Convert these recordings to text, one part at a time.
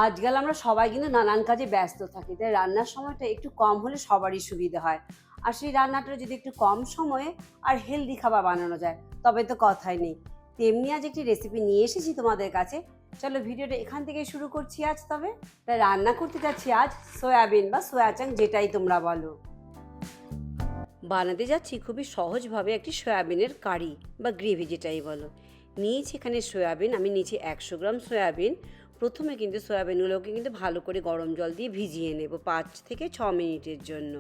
আজকাল আমরা সবাই কিন্তু নানান কাজে ব্যস্ত থাকি, তাই রান্নার সময়টা একটু কম হলে সবারই সুবিধা হয়। আর সেই রান্নাটা যদি একটু কম সময়ে আর হেলদি খাবার বানানো যায় তবে তো কথাই নেই। তেমনি আজ একটি রেসিপি নিয়ে এসেছি তোমাদের কাছে। চলো ভিডিওটা এখান থেকে শুরু করছি আজ। তবে তাই রান্না করতে যাচ্ছি আজ সয়াবিন বা সয়া চাং, যেটাই তোমরা বলো। বানাতে যাচ্ছি খুবই সহজভাবে একটি সয়াবিনের কারি বা গ্রেভি, যেটাই বলো। নিয়েছি এখানে সয়াবিন, আমি নিয়েছি 100 গ্রাম সয়াবিন। প্রথমে কিন্তু সয়াবিনগুলোকে কিন্তু ভালো করে গরম জল দিয়ে ভিজিয়ে নেব 5 থেকে 6 মিনিটের জন্য।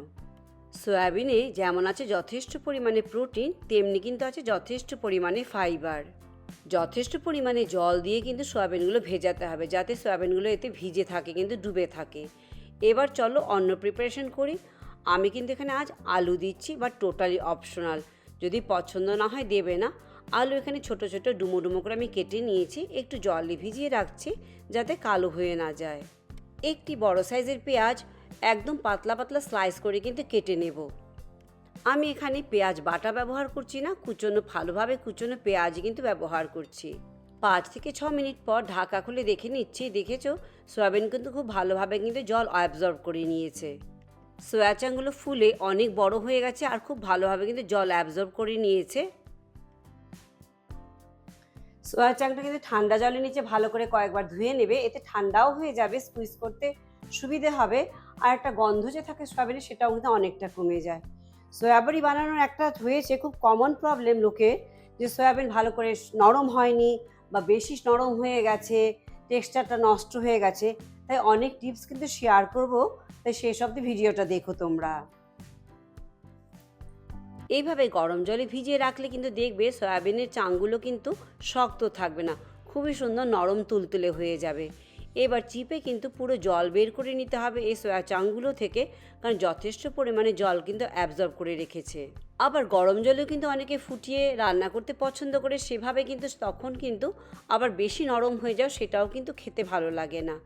সয়াবিনে যেমন আছে যথেষ্ট পরিমাণে প্রোটিন, তেমনি কিন্তু আছে যথেষ্ট পরিমাণে ফাইবার। যথেষ্ট পরিমাণে জল দিয়ে কিন্তু সয়াবিনগুলো ভেজাতে হবে, যাতে সয়াবিনগুলো এতে ভিজে থাকে, কিন্তু ডুবে থাকে। এবার চলো অন্য প্রিপারেশন করি। আমি কিন্তু এখানে আজ আলু দিচ্ছি, বা টোটালি অপশনাল, যদি পছন্দ না হয় দেবে না। আলু এখানে ছোট ছোট ডুমো ডুমো করে আমি কেটে নিয়েছি, একটু জলে ভিজিয়ে রাখছি যাতে কালো হয়ে না যায়। একটি বড় সাইজের পেঁয়াজ একদম পাতলা পাতলা স্লাইস করে কিন্তু কেটে নেব। আমি এখানে পেঁয়াজ বাটা ব্যবহার করছি না, কুচনো ভালোভাবে কুচনো পেঁয়াজ কিন্তু ব্যবহার করছি। 5 থেকে 6 মিনিট পর ঢাকা খুলে দেখে নিচ্ছি। দেখেছো সয়াবিন কিন্তু খুব ভালোভাবে কিন্তু জল অ্যাবজর্ব করে নিয়েছে। সয়া চাংগুলো ফুলে অনেক বড় হয়ে গেছে আর খুব ভালোভাবে কিন্তু জল অ্যাবজর্ব করে নিয়েছে। সয়া চাংটা কিন্তু ঠান্ডা জলের নিচে ভালো করে কয়েকবার ধুয়ে নেবে, এতে ঠান্ডাও হয়ে যাবে, স্কুইজ করতে সুবিধে হবে। আর একটা গন্ধ যে থাকে সয়াবিনের, সেটাও কিন্তু অনেকটা কমে যায়। সয়াবড়ি বানানোর একটা হয়েছে খুব কমন প্রবলেম লোকে, যে সয়াবিন ভালো করে নরম হয়নি বা বেশি নরম হয়ে গেছে, টেক্সচারটা নষ্ট হয়ে গেছে। তাই অনেক টিপস কিন্তু শেয়ার করব, তাই সেই সব ভিডিওটা দেখো তোমরা। এইভাবে গরম জলে ভিজিয়ে রাখলে কিন্তু দেখবে সয়াবিনের চাংগুলো কিন্তু শক্ত থাকবে না, খুবই সুন্দর নরম তুলতুলে হয়ে যাবে। এবার চিপে কিন্তু পুরো জল বের করে নিতে হবে এই সয়া চাংগুলো থেকে, কারণ যথেষ্ট পরিমাণে জল কিন্তু অ্যাবজর্ব করে রেখেছে। আবার গরম জলেও কিন্তু অনেকে ফুটিয়ে রান্না করতে পছন্দ করে, সেভাবে কিন্তু তখন কিন্তু আবার বেশি নরম হয়ে যাও, সেটাও কিন্তু খেতে ভালো লাগে না।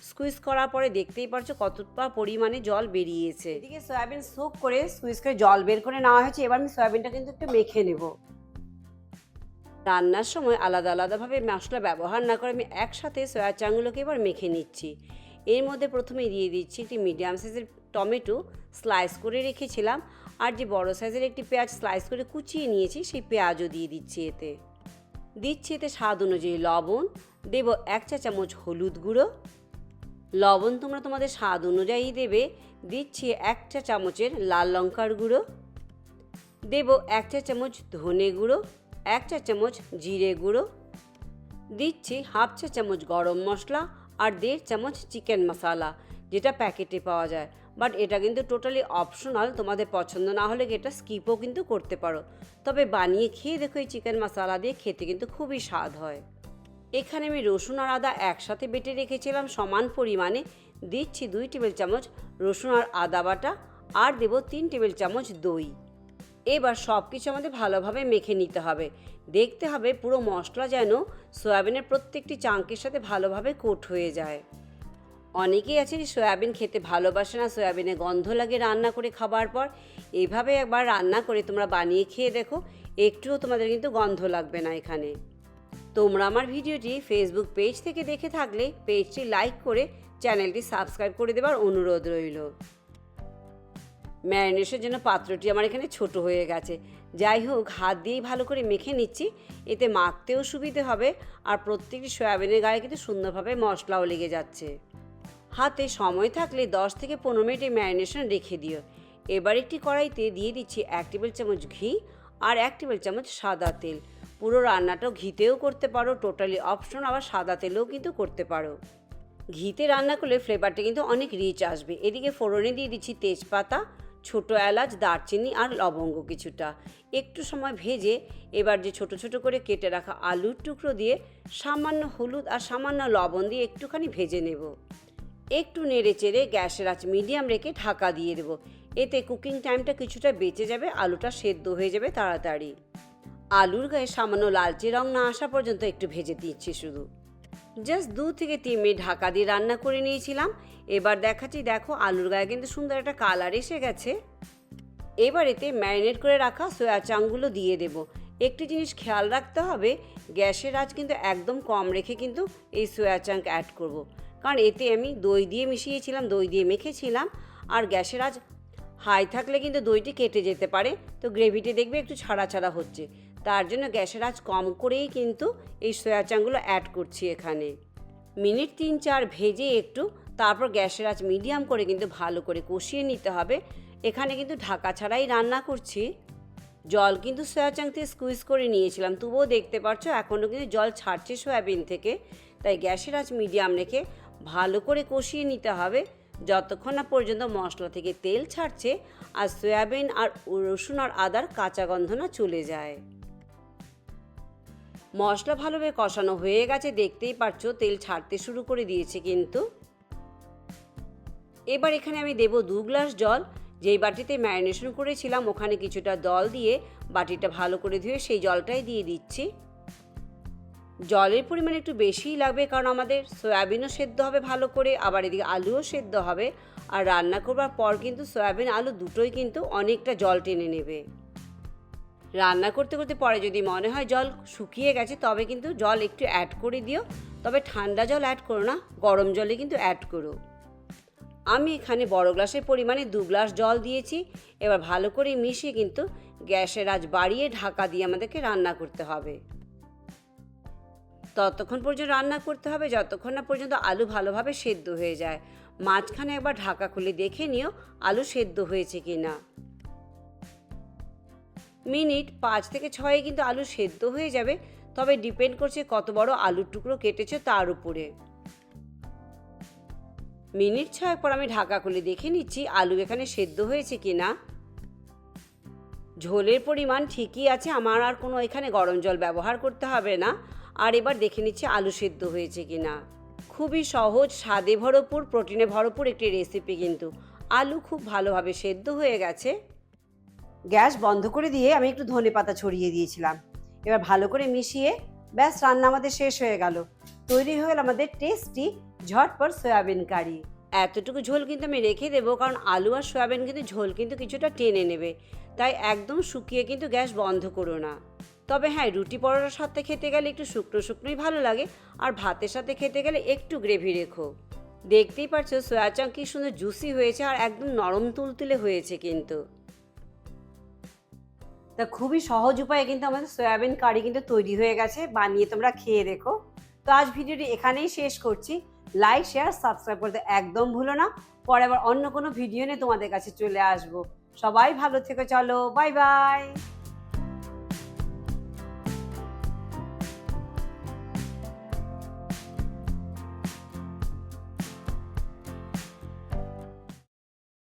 স্কুইজ করার পরে দেখতেই পারছো কতটা পরিমাণে জল বেরিয়েছে। এদিকে সয়াবিন সোক করে স্কুইজ করে জল বের করে নেওয়া হয়েছে। এবার আমি সয়াবিনটা কিন্তু একটু মেখে নেব। রান্নার সময় আলাদা আলাদাভাবে মশলা ব্যবহার না করে আমি একসাথে সয়া চাংগুলোকে এবার মেখে নিচ্ছি। এর মধ্যে প্রথমে দিয়ে দিচ্ছি একটি মিডিয়াম সাইজের টমেটো স্লাইস করে রেখেছিলাম, আর যে বড় সাইজের একটি পেঁয়াজ স্লাইস করে কুচিয়ে নিয়েছি, সেই পেঁয়াজও দিয়ে দিচ্ছি। দিচ্ছি এতে স্বাদ অনুযায়ী লবণ, দেব 1 চা চামচ হলুদ গুঁড়ো। লবণ তোমরা তোমাদের স্বাদ অনুযায়ী দেবে। দিচ্ছি 1 চা চামচের লাল লঙ্কার গুঁড়ো, দেব 1 চা চামচ ধনে গুঁড়ো, 1 চা চামচ জিরে গুঁড়ো, দিচ্ছি হাফ চা চামচ গরম মশলা, আর 1.5 চামচ চিকেন মশলা, যেটা প্যাকেটে পাওয়া যায়। বাট এটা কিন্তু টোটালি অপশনাল, তোমাদের পছন্দ না হলে এটা স্কিপও কিন্তু করতে পারো। তবে বানিয়ে খেয়ে দেখো, এই চিকেন মশলা দিয়ে খেতে কিন্তু খুবই স্বাদ হয়। এখানে আমি রসুন আর আদা একসাথে বেটে রেখেছিলাম সমান পরিমাণে। দিচ্ছি 2 টেবিল চামচ রসুন আর আদা বাটা, আর দেব 3 টেবিল চামচ দই। এবার সব কিছু আমাদের ভালোভাবে মেখে নিতে হবে। দেখতে হবে পুরো মশলা যেন সয়াবিনের প্রত্যেকটি চাঙ্কের সাথে ভালোভাবে কোট হয়ে যায়। অনেকেই আছে সয়াবিন খেতে ভালোবাসে না, সয়াবিনে গন্ধ লাগে রান্না করে খাবার পর। এইভাবে একবার রান্না করে তোমরা বানিয়ে খেয়ে দেখো, একটুও তোমাদের কিন্তু গন্ধ লাগবে না এখানে। তোমরা আমার ভিডিওটি ফেসবুক পেজ থেকে দেখে থাকলে পেজটি লাইক করে চ্যানেলটি সাবস্ক্রাইব করে দেবার অনুরোধ রইল। ম্যারিনেশনের জন্য পাত্রটি আমার এখানে ছোট হয়ে গেছে। যাই হোক, হাত দিয়েই ভালো করে মেখে নিচ্ছি, এতে মাখতেও সুবিধে হবে, আর প্রত্যেকটি সয়াবিনের গায়ে কিন্তু সুন্দরভাবে মশলাও লেগে যাচ্ছে। হাতে সময় থাকলে 10 থেকে 15 মিনিট এই ম্যারিনেশন রেখে দিও। এবার একটি কড়াইতে দিয়ে দিচ্ছি 1 টেবিল চামচ ঘি আর 1 টেবিল চামচ সাদা তেল। পুরো রান্নাটাও ঘিতেও করতে পারো, টোটালি অপশন, আবার সাদা তেলেও কিন্তু করতে পারো। ঘিতে রান্না করলে ফ্লেভারটা কিন্তু অনেক রিচ আসবে। এদিকে ফোড়নে দিয়ে দিচ্ছি তেজপাতা, ছোটো এলাচ, দারচিনি আর লবঙ্গ কিছুটা। একটু সময় ভেজে এবার যে ছোট ছোট করে কেটে রাখা আলুর টুকরো দিয়ে সামান্য হলুদ আর সামান্য লবণ দিয়ে একটুখানি ভেজে নেব। একটু নেড়ে চেড়ে গ্যাসের আঁচ মিডিয়াম রেখে ঢাকা দিয়ে দেবো। এতে কুকিং টাইমটা কিছুটা বেঁচে যাবে, আলুটা সেদ্ধ হয়ে যাবে তাড়াতাড়ি। আলুর গায়ে সামান্য লালচে রং না আসা পর্যন্ত একটু ভেজে দিচ্ছি শুধু। জাস্ট 2 থেকে 3 মিনিট ঢাকা দিয়ে রান্না করে নিয়েছিলাম। এবার দেখাচ্ছি, দেখো আলুর গায়ে কিন্তু সুন্দর একটা কালার এসে গেছে। এবার এতে ম্যারিনেট করে রাখা সয়া চাংগুলো দিয়ে দেব। একটি জিনিস খেয়াল রাখতে হবে, গ্যাসের আঁচ কিন্তু একদম কম রেখে কিন্তু এই সয়া চাংক অ্যাড করব, কারণ এতে আমি দই দিয়ে মিশিয়েছিলাম, দই দিয়ে মেখেছিলাম। আর গ্যাসের আঁচ হাই থাকলে কিন্তু দইটি কেটে যেতে পারে, তো গ্রেভিটি দেখবে একটু ছাড়া ছাড়া হচ্ছে। তার জন্য গ্যাসের আঁচ কম করেই কিন্তু এই সয়া চাংগুলো অ্যাড করছি এখানে। মিনিট 3-4 ভেজে একটু তারপর গ্যাসের আঁচ মিডিয়াম করে কিন্তু ভালো করে কষিয়ে নিতে হবে। এখানে কিন্তু ঢাকা ছাড়াই রান্না করছি। জল কিন্তু সয়া চাং থেকে স্কুইজ করে নিয়েছিলাম, তবুও দেখতে পাচ্ছ এখনও কিন্তু জল ছাড়ছে সয়াবিন থেকে। তাই গ্যাসের আঁচ মিডিয়াম রেখে ভালো করে কষিয়ে নিতে হবে যতক্ষণ না পর্যন্ত মশলা থেকে তেল ছাড়ছে আর সয়াবিন আর রসুন আর আদার কাঁচা গন্ধ না চলে যায়। মশলা ভালোভাবে কষানো হয়ে গেছে, দেখতেই পাচ্ছ তেল ছাড়তে শুরু করে দিয়েছে কিন্তু। এবার এখানে আমি দেব 2 গ্লাস জল। যেই বাটিতে ম্যারিনেশন করেছিলাম ওখানে কিছুটা জল দিয়ে বাটিটা ভালো করে ধুয়ে সেই জলটাই দিয়ে দিচ্ছি। জলের পরিমাণ একটু বেশিই লাগবে, কারণ আমাদের সয়াবিনও সেদ্ধ হবে ভালো করে, আবার এদিকে আলুও সেদ্ধ হবে। আর রান্না করবার পর কিন্তু সয়াবিন আলু দুটোই কিন্তু অনেকটা জল টেনে নেবে। রান্না করতে করতে পরে যদি মনে হয় জল শুকিয়ে গেছে তবে কিন্তু জল একটু অ্যাড করে দিও, তবে ঠান্ডা জল অ্যাড করো না, গরম জলে কিন্তু অ্যাড করো। আমি এখানে বড় গ্লাসের পরিমাণে 2 গ্লাস জল দিয়েছি। এবার ভালো করে মিশিয়ে কিন্তু গ্যাসের আঁচ বাড়িয়ে ঢাকা দিয়ে আমাদেরকে রান্না করতে হবে। ততক্ষণ পর্যন্ত রান্না করতে হবে যতক্ষণ না পর্যন্ত আলু ভালোভাবে সেদ্ধ হয়ে যায়। মাঝখানে একবার ঢাকা খুলে দেখে নিও আলু সেদ্ধ হয়েছে কি না। মিনিট 5 থেকে 6 কিন্তু আলু সেদ্ধ হয়ে যাবে, তবে ডিপেন্ড করছে কত বড় আলুর টুকরো কেটেছো তার উপরে। মিনিট 6 পর আমি ঢাকা খুলে দেখে নিচ্ছি আলু এখানে সেদ্ধ হয়েছে কি না। ঝোলের পরিমাণ ঠিকই আছে, আমার আর কোনো এখানে গরম জল ব্যবহার করতে হবে না। আর এবার দেখে নিচ্ছি আলু সেদ্ধ হয়েছে কি না। খুবই সহজ, স্বাদে ভরপুর, প্রোটিনে ভরপুর একটি রেসিপি কিন্তু। আলু খুব ভালোভাবে সেদ্ধ হয়ে গেছে। গ্যাস বন্ধ করে দিয়ে আমি একটু ধনেপাতা ছড়িয়ে দিয়েছিলাম। এবার ভালো করে মিশিয়ে ব্যাস রান্না আমাদের শেষ হয়ে গেল। তৈরি হয়ে গেল আমাদের টেস্টি ঝটপট সয়াবিন কারি। এতটুকু ঝোল কিন্তু আমি রেখে দেবো, কারণ আলু আর সয়াবিন কিন্তু ঝোল কিন্তু কিছুটা টেনে নেবে, তাই একদম শুকিয়ে কিন্তু গ্যাস বন্ধ করো না। তবে হ্যাঁ, রুটি পরোটার সাথে খেতে গেলে একটু শুকনো শুকনোই ভালো লাগে, আর ভাতের সাথে খেতে গেলে একটু গ্রেভি রেখো। দেখতেই পাচ্ছ সয়া চাং কি সুন্দর জুসি হয়েছে আর একদম নরম তুলতুলে হয়েছে কিন্তু। তা খুবই সহজ উপায়ে কিন্তু আমাদের সয়াবিন কারি কিন্তু তৈরি হয়ে গেছে, বানিয়ে তোমরা খেয়ে দেখো। তো আজ ভিডিওটি এখানেই শেষ করছি। লাইক, শেয়ার, সাবস্ক্রাইব করতে একদম ভুলো না। পরে আবার অন্য কোনো ভিডিও নিয়ে তোমাদের কাছে চলে আসবো। সবাই ভালো থেকো, চলো বাই বাই।